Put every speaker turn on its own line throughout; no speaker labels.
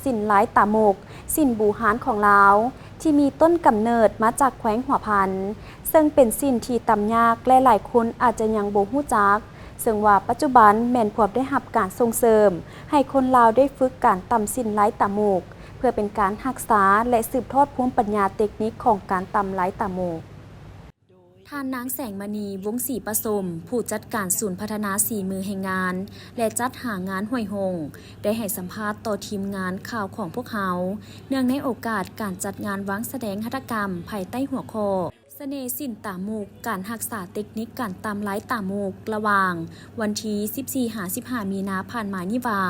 สินหลายตาหมกสินบูฮานของลาวที่มีต้นกำเนิดมาจากแขวงหัวพันซึ่งเป็นสินที่ตำยากและหลายคนอาจจะยังบ่ฮู้จักซึ่งว่าปัจจุบันแม่นพวบได้รับการส่งเสริมให้คนลาวได้ฝึกการตำสินหลายตาหมกเพื่อเป็นการรักษาและสืบทอดภูมิปัญญาเทคนิคของการตำหลายตาหมกท่านนางแสงมณีวงศรีประสมผู้จัดการศูนย์พัฒนาสีมือแห่งงานและจัดหางานห้วยหงได้ให้สัมภาษณ์ต่อทีมงานข่าวของพวกเขาเนื่องในโอกาสการจัดงานวางแสดงหัตถกรรมภายใต้หัวข้อเสน่ห์สินตามูกการรักษาเทคนิคการตำหลายตามูกระหว่างวันที่ 14-15 มีนาผ่านมานี่ว่า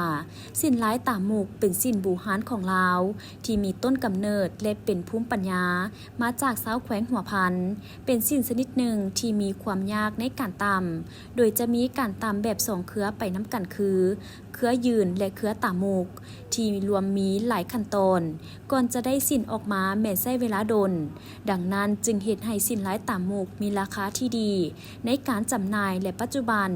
สินหลายตามูกเป็นสินบูฮานของลาวที่มีต้นกำเนิดและเป็นภูมิปัญญามาจากชาวแขวงหัวพันเป็นสินชนิดหนึ่งที่มีความยากในการตำโดยจะมีการตำแบบสองเครือไปน้ำกันคือเครือยืนและเครือตามูกที่รวมมีหลายขั้นตอนก่อนจะได้สินออกมาแม้ใช้เวลาดนดังนั้นจึงเฮ็ดให้สินหลายตามูกมีราคาที่ดีในการจำหน่ายและปัจจุบัน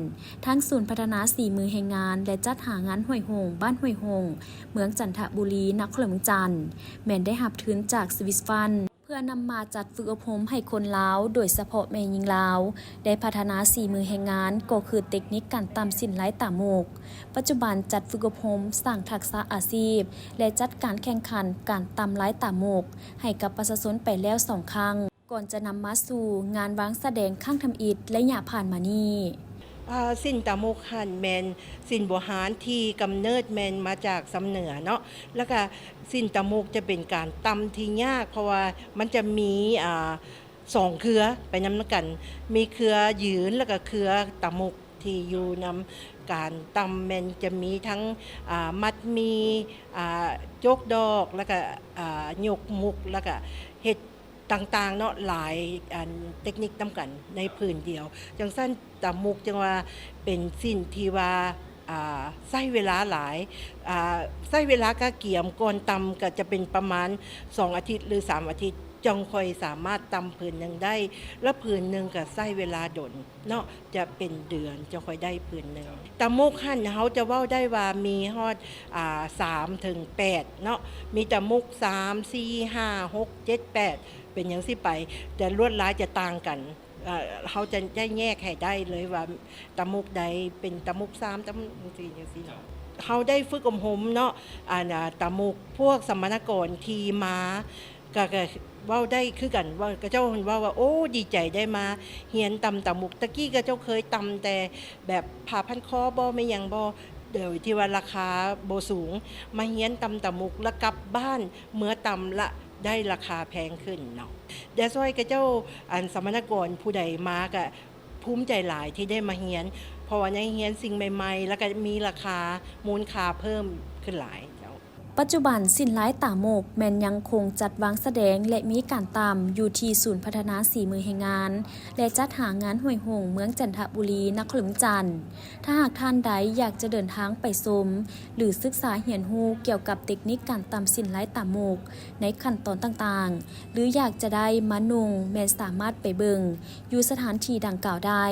ทั้งศูนย์พัฒนาสีมือแห่งงานและจัดหางานห้วยหงบ้านห้วยหงเมืองจันทบุรีนครหลวงจันทร์แม้นได้รับทุนจากสวิสฟันเพื่อนำมาจัดฝึกอบรมให้คนลาวโดยเฉพาะแม่หญิงลาวได้พัฒนาสีมือแห่งงานก็คือเทคนิคการตำสินหลายตามูกปัจจุบันจัดฝึกอบรมสร้างทักษะอาชีพและจัดการแข่งขันการตำหลายตามูกให้กับประชาชนไปแล้ว2 ครั้งก่อนจะนำมาสู่งานวางแสดงข้างทำอิฐและหยาผ่านมานี่
สินตามุกหันแมนสินโบราณที่กำเนิดแมนมาจากสำเหนือเนาะแล้วก็สินตามุกจะเป็นการตำที่ยากเพราะว่ามันจะมีสองเครือไปนำกันมีเครือยืนแล้วก็เครือตามุกที่อยู่นำการตำแมนจะมีทั้งมัดมีโจกดอกแล้วก็ยกมุกแล้วก็เฮ็ดต่างๆเนาะหลายเทคนิคนำกันในพื้นเดียวจังสั้นตามุกจังว่าเป็นสิ่งที่ว่าใช้เวลาหลายใช้เวลาก็เกี่ยมก่อนตำก็จะเป็นประมาณ2 อาทิตย์หรือ3 อาทิตย์จังค่อยสามารถตำผืนหนึ่งได้แล้วผืนหนึ่งก็ใช้เวลาดนเนาะจะเป็นเดือนจะค่อยได้ผืนหนึ่งตามุกหั่นเขาจะเว้าได้ว่ามีฮอด3 ถึง 8เนาะมีตามุก3 4 5 6 7 8เป็นอย่างที่ไปแต่ลวดลายจะต่างกันเขาจะได้แยกให้ได้เลยว่าตามุกใดเป็นตามุก3ตามุก4อย่างนี้เนาะเขาได้ฝึกอบรมเนาะตามุกพวกสมณกรที่มาก็เว้าได้คือกันว่าเจ้าว่าโอ้ดีใจได้มาเฮียนตำตามุกตะกี้ก็เจ้าเคยตำแต่แบบผ่าพันคอบ่ไม่ยังบ่เดี๋ยวที่ว่าราคาบ่สูงมาเฮียนตำตามุกแล้วกลับบ้านเมื่อตำละได้ราคาแพงขึ้นเนาะเดี๋ยวซอยกับเจ้าสมณกรผู้ใดมาก็ภูมิใจหลายที่ได้มาเฮียนเพราะว่าในเฮียนสิ่งใหม่ๆแล้วก็มีราคามูลค่าเพิ่มขึ้นหลาย
ปัจจุบันสินหลายตาโมกแม่นยังคงจัดวางแสดงและมีการตามอยู่ที่ศูนย์พัฒนาสีมือแห่งงานและจัดหางานห้วยหงเมืองจันทบุรีนครหลวงจันทร์ถ้าหากท่านใดอยากจะเดินทางไปชมหรือศึกษาเรียนรู้เกี่ยวกับเทคนิคการตำสินหลายตาโมกในขั้นตอนต่างๆหรืออยากจะได้มานุ่งแม่นสามารถไปเบิ่งอยู่สถานที่ดังกล่าวได้